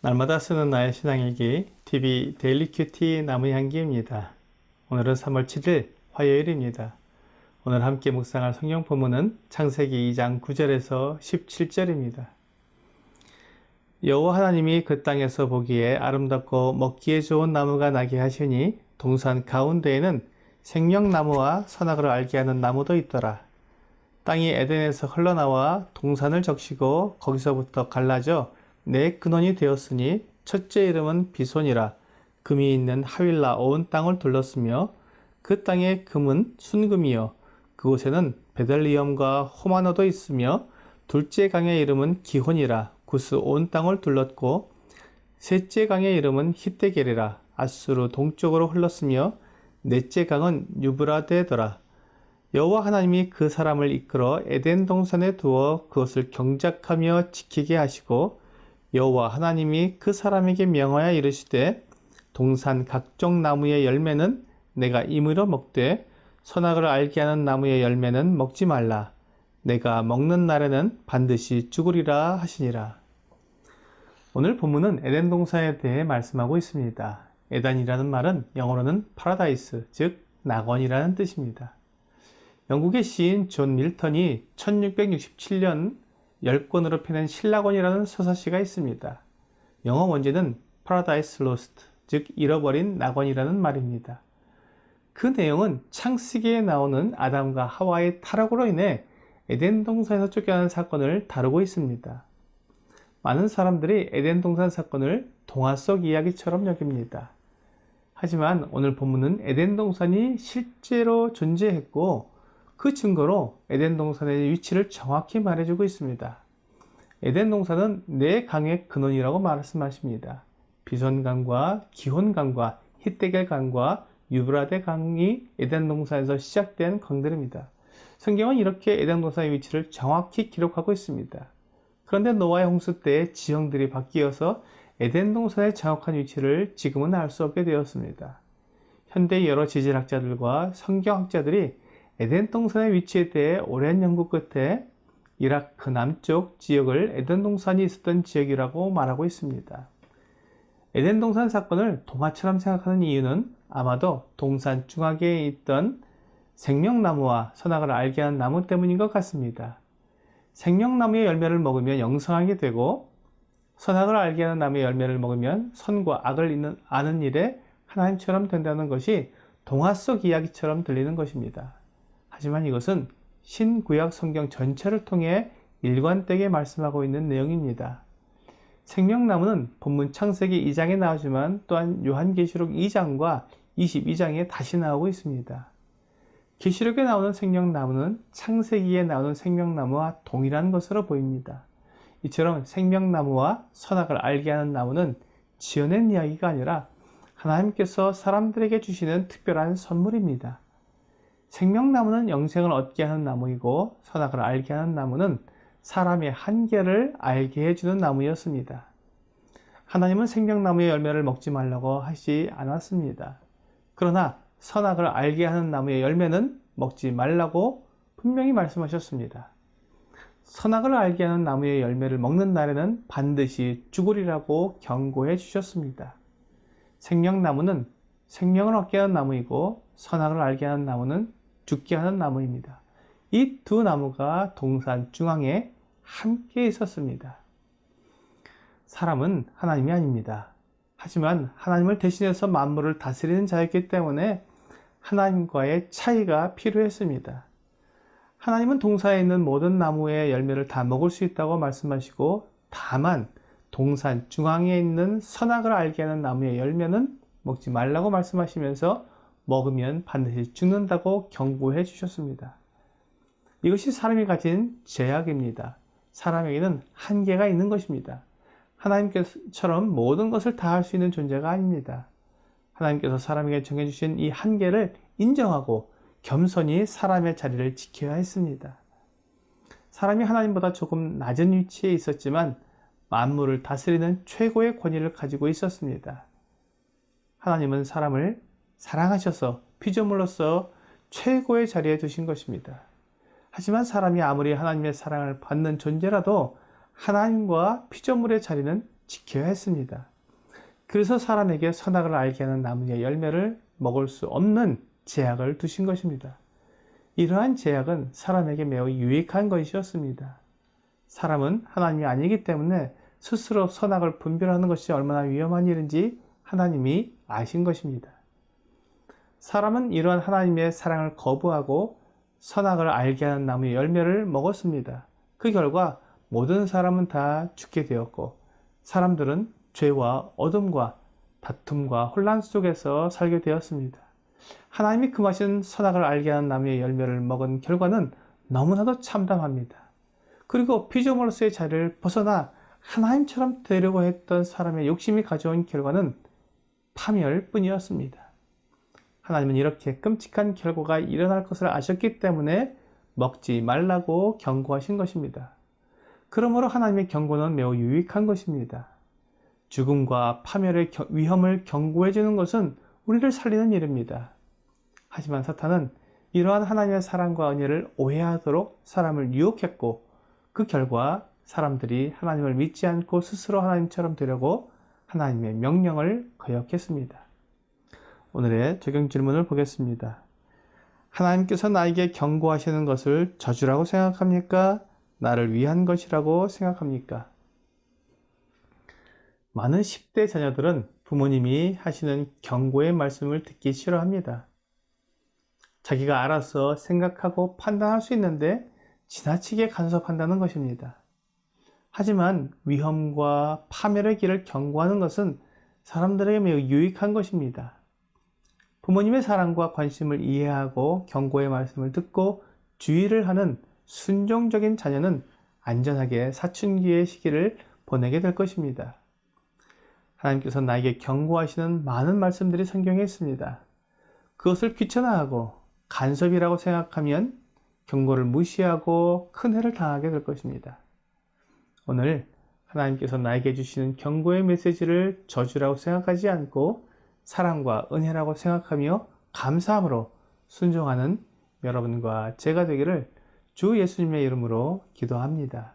날마다 쓰는 나의 신앙일기 TV 데일리 큐티 나무 향기입니다. 오늘은 3월 7일 화요일입니다. 오늘 함께 묵상할 성경 본문은 창세기 2장 9절에서 17절입니다. 여호와 하나님이 그 땅에서 보기에 아름답고 먹기에 좋은 나무가 나게 하시니 동산 가운데에는 생명나무와 선악을 알게 하는 나무도 있더라. 땅이 에덴에서 흘러나와 동산을 적시고 거기서부터 갈라져 네 근원이 되었으니 첫째 이름은 비손이라. 금이 있는 하윌라 온 땅을 둘렀으며 그 땅의 금은 순금이요 그곳에는 베들리엄과 호마노도 있으며 둘째 강의 이름은 기혼이라. 구스 온 땅을 둘렀고 셋째 강의 이름은 히데겔이라. 아수르 동쪽으로 흘렀으며 넷째 강은 유브라데더라. 여호와 하나님이 그 사람을 이끌어 에덴 동산에 두어 그것을 경작하며 지키게 하시고 여호와 하나님이 그 사람에게 명하여 이르시되 동산 각종 나무의 열매는 내가 임의로 먹되 선악을 알게 하는 나무의 열매는 먹지 말라. 내가 먹는 날에는 반드시 죽으리라 하시니라. 오늘 본문은 에덴 동산에 대해 말씀하고 있습니다. 에덴이라는 말은 영어로는 파라다이스, 즉 낙원이라는 뜻입니다. 영국의 시인 존 밀턴이 1667년 10권으로 펴낸 신락원이라는 서사시가 있습니다. 영어 원제는 Paradise Lost, 즉 잃어버린 낙원이라는 말입니다. 그 내용은 창세기에 나오는 아담과 하와의 타락으로 인해 에덴 동산에서 쫓겨나는 사건을 다루고 있습니다. 많은 사람들이 에덴 동산 사건을 동화 속 이야기처럼 여깁니다. 하지만 오늘 본문은 에덴 동산이 실제로 존재했고 그 증거로 에덴 동산의 위치를 정확히 말해주고 있습니다. 에덴 동산은 네 강의 근원이라고 말씀하십니다. 비손강과 기혼강과 히데겔강과 유브라데 강이 에덴 동산에서 시작된 강들입니다. 성경은 이렇게 에덴 동산의 위치를 정확히 기록하고 있습니다. 그런데 노아의 홍수 때 지형들이 바뀌어서 에덴 동산의 정확한 위치를 지금은 알 수 없게 되었습니다. 현대 여러 지질학자들과 성경학자들이 에덴 동산의 위치에 대해 오랜 연구 끝에 이라크 남쪽 지역을 에덴 동산이 있었던 지역이라고 말하고 있습니다. 에덴 동산 사건을 동화처럼 생각하는 이유는 아마도 동산 중앙에 있던 생명나무와 선악을 알게 하는 나무 때문인 것 같습니다. 생명나무의 열매를 먹으면 영성하게 되고 선악을 알게 하는 나무의 열매를 먹으면 선과 악을 아는 일에 하나님처럼 된다는 것이 동화 속 이야기처럼 들리는 것입니다. 하지만 이것은 신구약 성경 전체를 통해 일관되게 말씀하고 있는 내용입니다. 생명나무는 본문 창세기 2장에 나오지만 또한 요한계시록 2장과 22장에 다시 나오고 있습니다. 계시록에 나오는 생명나무는 창세기에 나오는 생명나무와 동일한 것으로 보입니다. 이처럼 생명나무와 선악을 알게 하는 나무는 지어낸 이야기가 아니라 하나님께서 사람들에게 주시는 특별한 선물입니다. 생명나무는 영생을 얻게 하는 나무이고 선악을 알게 하는 나무는 사람의 한계를 알게 해주는 나무였습니다. 하나님은 생명나무의 열매를 먹지 말라고 하지 않았습니다. 그러나 선악을 알게 하는 나무의 열매는 먹지 말라고 분명히 말씀하셨습니다. 선악을 알게 하는 나무의 열매를 먹는 날에는 반드시 죽으리라고 경고해 주셨습니다. 생명나무는 생명을 얻게 하는 나무이고 선악을 알게 하는 나무는 죽게 하는 나무입니다. 이 두 나무가 동산 중앙에 함께 있었습니다. 사람은 하나님이 아닙니다. 하지만 하나님을 대신해서 만물을 다스리는 자였기 때문에 하나님과의 차이가 필요했습니다. 하나님은 동산에 있는 모든 나무의 열매를 다 먹을 수 있다고 말씀하시고 다만 동산 중앙에 있는 선악을 알게 하는 나무의 열매는 먹지 말라고 말씀하시면서 먹으면 반드시 죽는다고 경고해 주셨습니다. 이것이 사람이 가진 죄악입니다. 사람에게는 한계가 있는 것입니다. 하나님께서처럼 모든 것을 다 할 수 있는 존재가 아닙니다. 하나님께서 사람에게 정해주신 이 한계를 인정하고 겸손히 사람의 자리를 지켜야 했습니다. 사람이 하나님보다 조금 낮은 위치에 있었지만 만물을 다스리는 최고의 권위를 가지고 있었습니다. 하나님은 사람을 사랑하셔서 피조물로서 최고의 자리에 두신 것입니다. 하지만 사람이 아무리 하나님의 사랑을 받는 존재라도 하나님과 피조물의 자리는 지켜야 했습니다. 그래서 사람에게 선악을 알게 하는 나무의 열매를 먹을 수 없는 제약을 두신 것입니다. 이러한 제약은 사람에게 매우 유익한 것이었습니다. 사람은 하나님이 아니기 때문에 스스로 선악을 분별하는 것이 얼마나 위험한 일인지 하나님이 아신 것입니다. 사람은 이러한 하나님의 사랑을 거부하고 선악을 알게 하는 나무의 열매를 먹었습니다. 그 결과 모든 사람은 다 죽게 되었고 사람들은 죄와 어둠과 다툼과 혼란 속에서 살게 되었습니다. 하나님이 금하신 선악을 알게 하는 나무의 열매를 먹은 결과는 너무나도 참담합니다. 그리고 피조물로서의 자리를 벗어나 하나님처럼 되려고 했던 사람의 욕심이 가져온 결과는 파멸뿐이었습니다. 하나님은 이렇게 끔찍한 결과가 일어날 것을 아셨기 때문에 먹지 말라고 경고하신 것입니다. 그러므로 하나님의 경고는 매우 유익한 것입니다. 죽음과 파멸의 위험을 경고해 주는 것은 우리를 살리는 일입니다. 하지만 사탄은 이러한 하나님의 사랑과 은혜를 오해하도록 사람을 유혹했고 그 결과 사람들이 하나님을 믿지 않고 스스로 하나님처럼 되려고 하나님의 명령을 거역했습니다. 오늘의 적용 질문을 보겠습니다. 하나님께서 나에게 경고하시는 것을 저주라고 생각합니까? 나를 위한 것이라고 생각합니까? 많은 10대 자녀들은 부모님이 하시는 경고의 말씀을 듣기 싫어합니다. 자기가 알아서 생각하고 판단할 수 있는데 지나치게 간섭한다는 것입니다. 하지만 위험과 파멸의 길을 경고하는 것은 사람들에게 매우 유익한 것입니다. 부모님의 사랑과 관심을 이해하고 경고의 말씀을 듣고 주의를 하는 순종적인 자녀는 안전하게 사춘기의 시기를 보내게 될 것입니다. 하나님께서 나에게 경고하시는 많은 말씀들이 성경에 있습니다. 그것을 귀찮아하고 간섭이라고 생각하면 경고를 무시하고 큰 해를 당하게 될 것입니다. 오늘 하나님께서 나에게 주시는 경고의 메시지를 저주라고 생각하지 않고 사랑과 은혜라고 생각하며 감사함으로 순종하는 여러분과 제가 되기를 주 예수님의 이름으로 기도합니다.